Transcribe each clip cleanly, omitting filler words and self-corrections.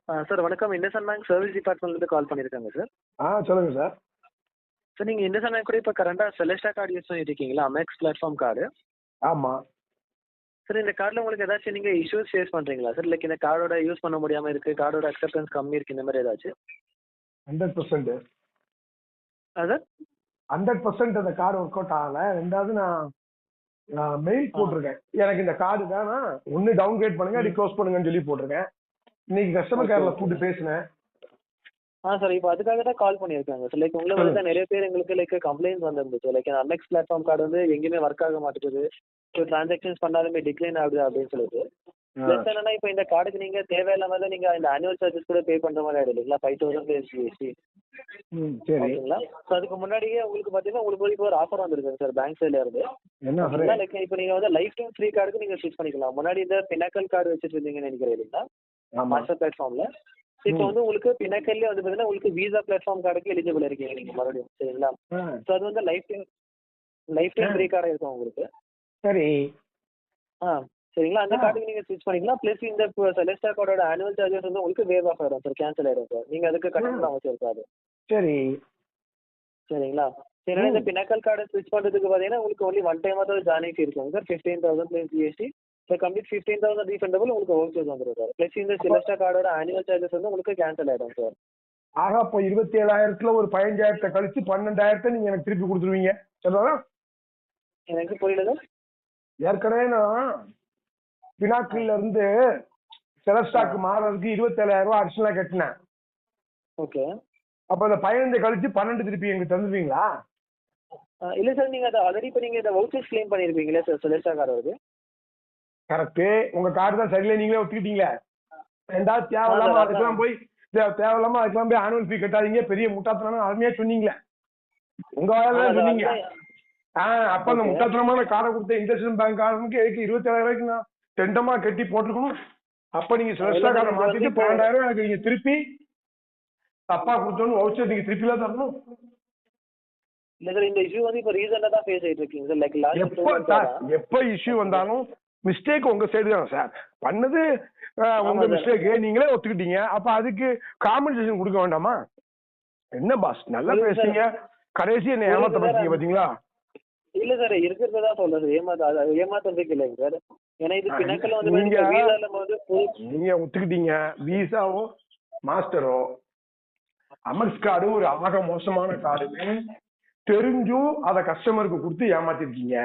Sir வணக்கம். IndusInd bank service டிபார்ட்மெண்ட்லேருந்து கால் பண்ணியிருக்காங்க sir. சொல்லுங்க சார். சார் நீங்கள் இண்டஸ்இண்ட் பேங்க் கூட இப்போ கரண்டாக செலஸ்டா கார்டு யூஸ் பண்ணிட்டு இருக்கீங்களா? Amex platform card. ஆமாம் சார் இந்த கார்டில் உங்களுக்கு ஏதாச்சும் நீங்கள் இஷ்யூஸ் ஃபேஸ் பண்ணுறீங்களா சார்? லைக் இந்த கார்டோட யூஸ் பண்ண முடியாமல் இருக்குது, கார்டோட அக்செப்டன்ஸ் கம்மி இருக்குது, இந்த மாதிரி ஏதாச்சும்? 100% சார் 100% அந்த கார்டு ஒர்க் அவுட் ஆகலை. ரெண்டாவது நான் மெயில் போட்டிருக்கேன், எனக்கு இந்த கார்டு தானா ஒன்று டவுன்கிரேட் பண்ணுங்க அப்படி க்ளோஸ் பண்ணுங்கன்னு சொல்லி போட்டிருக்கேன். இன்னைக்கு கஸ்டமர் கேரில் கூப்பிட்டு பேசினேன். சார் இப்போ அதுக்காக தான் கால் பண்ணியிருக்காங்க சார். லைக் உங்களை வந்து நிறைய பேர் எங்களுக்கு லைக் கம்ப்ளைண்ட் வந்துருந்துச்சு. லைக் அமெக்ஸ் பிளாட்ஃபார்ம் கார்டு வந்து எங்கேயுமே ஒர்க் ஆக மாட்டேங்குது, ஸோ டிரான்சாக்ஷன்ஸ் பண்ணாலுமே டிக்ளைன் ஆகுது அப்படின்னு சொல்லிட்டு. ப்ளஸ் என்னன்னா இப்போ இந்த கார்டுக்கு நீங்கள் தேவையில்லாம தான் நீங்கள் இந்த ஆனுவல் சார்ஜஸ் கூட பே பண்ணுற மாதிரி ஆகிடும் இல்லைங்களா? 5000 GST. ஓகேங்களா? ஸோ அதுக்கு முன்னாடியே உங்களுக்கு பார்த்தீங்கன்னா உங்களுக்கு இப்போ ஒரு ஆஃபர் வந்துருக்குங்க சார் பேங்க் சைட்ல இருந்து. என்ன லைக் இப்போ நீங்கள் வந்து லைஃப் டைம் ஃப்ரீ கார்டுக்கு நீங்கள் ஸ்விட்ச் பண்ணிக்கலாம். முன்னாடி இந்த பினாக்கல் கார்டு வச்சுட்டு இருந்தீங்கன்னு நினைக்கிறேன் இல்லைங்களா? மாஸ்டர் பிளாட்ஃபார்ம்ல. இப்போ வந்து உங்களுக்கு பினாக்கல்லே வந்து பார்த்தீங்கன்னா உங்களுக்கு விசா பிளாட்ஃபார்ம் கார்டுக்கு எலிஜிபிள் இருக்கீங்க நீங்கள் மறுபடியும், சரிங்களா? ஸோ அது வந்து லைஃப் டைம் ஃப்ரீ கார்டாக இருக்கும் உங்களுக்கு. சரி சரிங்களா? அந்த கார்டுக்கு நீங்கள் ஸ்விட்ச் பண்ணிக்கலாம். ப்ளஸ் இந்த செலஸ்டா கார்டோட ஆனுவல் சார்ஜஸ் வந்து உங்களுக்கு வேவ் ஆஃப் ஆகிடும் சார், கேன்சல் ஆகிடும் சார். நீங்கள் அதுக்கு கட்டணம் அவசியம் இருக்காது. சரி சரிங்களா? சரி, இந்த பினாக்கல் கார்டை ஸ்விட்ச் பண்ணுறதுக்கு பார்த்தீங்கன்னா உங்களுக்கு ஒன்லி ஒன் டைமாக தான் ஜாயின் ஃபீ இருக்கும் sir. 15,000 + GST. So complete 15,000 refundable உங்களுக்கு வவுச்சர்ஸ் வந்துடும் சார். ப்ளஸ் இந்த செலஸ்டா கார்டோட ஆனுவல் சார்ஜஸ் வந்து உங்களுக்கு கேன்சல் ஆகிடும் சார். ஆக இப்போ 27,000 ஒரு 15,000 கழிச்சு 12,000 நீங்க எனக்கு திருப்பி கொடுத்துருவீங்க சொல்லுவாங்க. எனக்கு புரியல சார். ஏற்கனவே நான் பினாக்கில் இருந்து செலஸ்டாக்கு மாறதுக்கு 27,000 அடிஷனலா கட்டினேன். ஓகே. அப்ப அந்த 15 கழிச்சு 12 திருப்பி எங்களுக்கு தந்துருவீங்களா? இல்லை சார், நீங்கள் அதை ஆல்ரெடி இப்போ நீங்கள் இதை வவுச்சர்ஸ் கிளைம் பண்ணியிருப்பீங்களே சார் செலஸ்டா கார்டு. கரெக்டு, உங்க கார்டு தான் சரியில்லை, நீங்களே ஒத்துக்கிட்டீங்க. ரெண்டாவது தேவையில்லாம அதுக்கெல்லாம் போய் ஆனுவல் ஃபீ கட்டாதீங்க, பெரிய முட்டாத்தனம் அருமையா சொன்னீங்களே, உங்க வாயால சொன்னீங்க. அப்ப அந்த முட்டாத்தனமான கார்டை கொடுத்த இண்டஸ்இண்ட் பேங்க் கார்டுக்கு எதுக்கு 27,000 நான் டெண்டமா கட்டி போட்டுருக்கணும்? அப்ப நீங்க செலஸ்டா கார்டை மாத்திட்டு 12,000 எனக்கு நீங்க திருப்பி தப்பா கொடுத்தோன்னு வவுச்சர் நீங்க திருப்பிலாம் தரணும். இல்ல சார், இந்த இஷ்யூ வந்து இப்போ ரீசெண்டா தான் ஃபேஸ் ஆயிட்டு இருக்கீங்க சார். லைக் எப்ப இஷ்யூ வந்தாலும் மிஸ்டேக் உங்க சைடு தானே சார் பண்ணது, உங்க மிஸ்டேக் நீங்களே ஒத்துக்கிட்டீங்க. அப்ப அதுக்கு காம்பன்சேஷன் கொடுக்க வேண்டாமா? என்ன பாஸ் நல்லா பேசுறீங்க, கடைசி என்ன ஏமாத்த பார்த்தீங்க பாத்தீங்களா? இல்ல சார், இருக்கிறதா சொல்றது ஏமாத்துறதுக்கு இல்லைங்க சார். ஏன்னா இது பினாக்கல் வந்து நீங்க ஒத்துக்கிட்டீங்க. விசாவோ மாஸ்டரோ அமெக்ஸ் கார்டு ஒரு ஆக மோசமான கார்டுன்னு தெரிஞ்சும் அதை கஸ்டமருக்கு கொடுத்து ஏமாத்திருக்கீங்க.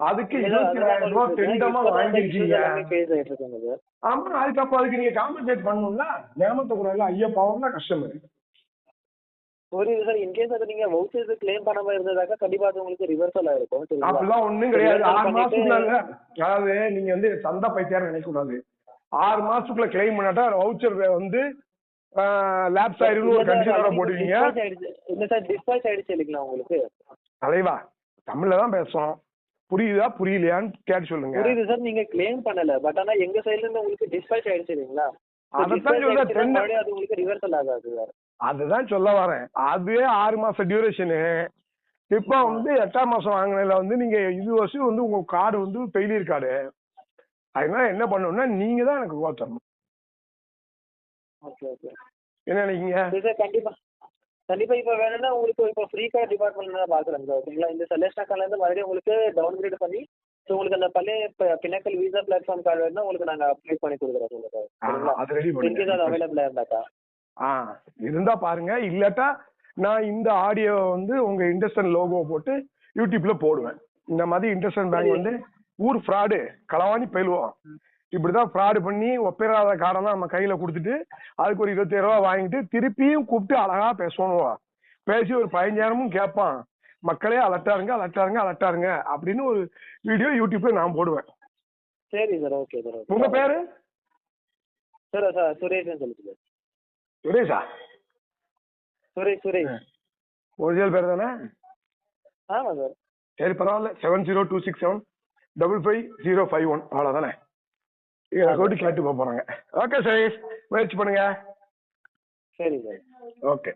அதுக்கு 27,000 ரூபாய் டெண்டமா வாங்கிருக்கீங்க. ஆமா, அதுக்கப்புறம் அதுக்கு நீங்க காம்பன்சேட் பண்ணணும்ல, ஏமாத்தக்கூடாதுல. ஐயா பாவம் தான் கஸ்டமர். புரியுது சார். இன்கேஸ் அதை நீங்க வவுச்சர்ஸ் கிளைம் பண்ணாம இருந்ததாக்க கண்டிப்பா அது உங்களுக்கு ரிவர்சல் ஆயிருக்கும். அப்படிலாம் ஒண்ணும் கிடையாது. 6 மாசத்துக்குள்ள, அதாவது நீங்க வந்து சந்தா பைத்தியாரம் நினைக்க கூடாது. 6 மாசத்துக்குள்ள கிளைம் பண்ணாட்டா வவுச்சர் வந்து லேப்ஸ் ஆயிரும் ஒரு கண்டிஷனோட போடுவீங்க. இல்ல சார், டிஸ்பாச் ஆயிடுச்சு இல்லைங்களா உங்களுக்கு? தலைவா தமிழ்ல தான் பேசுறோம், புரியுதா புரியலையான்னு கேட்டு சொல்லுங்க. புரியுது சார், நீங்க கிளைம் பண்ணல, பட் ஆனா எங்க சைடுல இருந்து உங்களுக்கு டிஸ்பாச் ஆயிடுச்சு இல்லைங்களா? அது உங்களுக்கு ரிவர்சல் ஆகாது. அதுதான் சொல்ல வரேன். அதுவே 6 மாசம் டியூரேஷனு. இப்ப வந்து 8ஆம் மாசம் வாங்கினதுல வந்து நீங்க இது வருஷம் வந்து உங்க கார்டு வந்து ஃபெயிலியர் கார்டு. அதனால என்ன பண்ணணும்னா நீங்க தான் எனக்கு ரூபா தரணும். Okay okay. என்ன நினைக்கிறீங்க? கண்டிப்பா கண்டிப்பா. இப்போ வேணும்னா உங்களுக்கு இப்போ ஃப்ரீ கார்டு டிபார்ட்மெண்ட்ல தான் பாக்குறேன் சார். ஓகேங்களா? இந்த செலஸ்டா கார்டுல இருந்து மறுபடியும் உங்களுக்கு டவுன்கிரேட் பண்ணி உங்களுக்கு அந்த பழைய பினாக்கல் விசா பிளாட்ஃபார்ம் கார்டு வேணும்னா உங்களுக்கு நாங்க அப்ளை பண்ணி கொடுக்குறோம் சார். அது ரெடி பண்ணுங்க. அது அவைலபிளா இருந்தாக்கா இருந்தா பாருங்க, இல்லாட்டா நான் இந்த ஆடியோ வந்து உங்க இண்டஸ்இண்ட் லோகோ போட்டு யூடியூப்ல போடுவேன். இந்த மாதிரி இண்டஸ்இண்ட் பேங்க் வந்து ஊர் ஃப்ராடு களவாணி பயிலுவோம், இப்படிதான் ஃப்ராடு பண்ணி ஒப்பேராத கார்டெல்லாம் நம்ம கையில கொடுத்துட்டு அதுக்கு ஒரு 27,000 ரூபா வாங்கிட்டு திருப்பியும் கூப்பிட்டு அழகா பேசணும். பேசி ஒரு 15,000 கேட்பான். மக்களே அலட்டாருங்க அலட்டாருங்க அலட்டாருங்க அப்படின்னு ஒரு வீடியோ யூடியூப்ல நான் போடுவேன். சரி சார், ஓகே சார். உங்க பேரு? சார் சுரேஷ் சொல்லுங்க. சுரேஷா? சுரேஷ். ஒரிஜினல் பேர் தானே? ஆமா சார். சரி பரவாயில்ல. 7026755051 அவ்வளவுதானே? இதை கேட்டு போறாங்க. ஓகே சுரேஷ், முயற்சி பண்ணுங்க. சரி சார். ஓகே.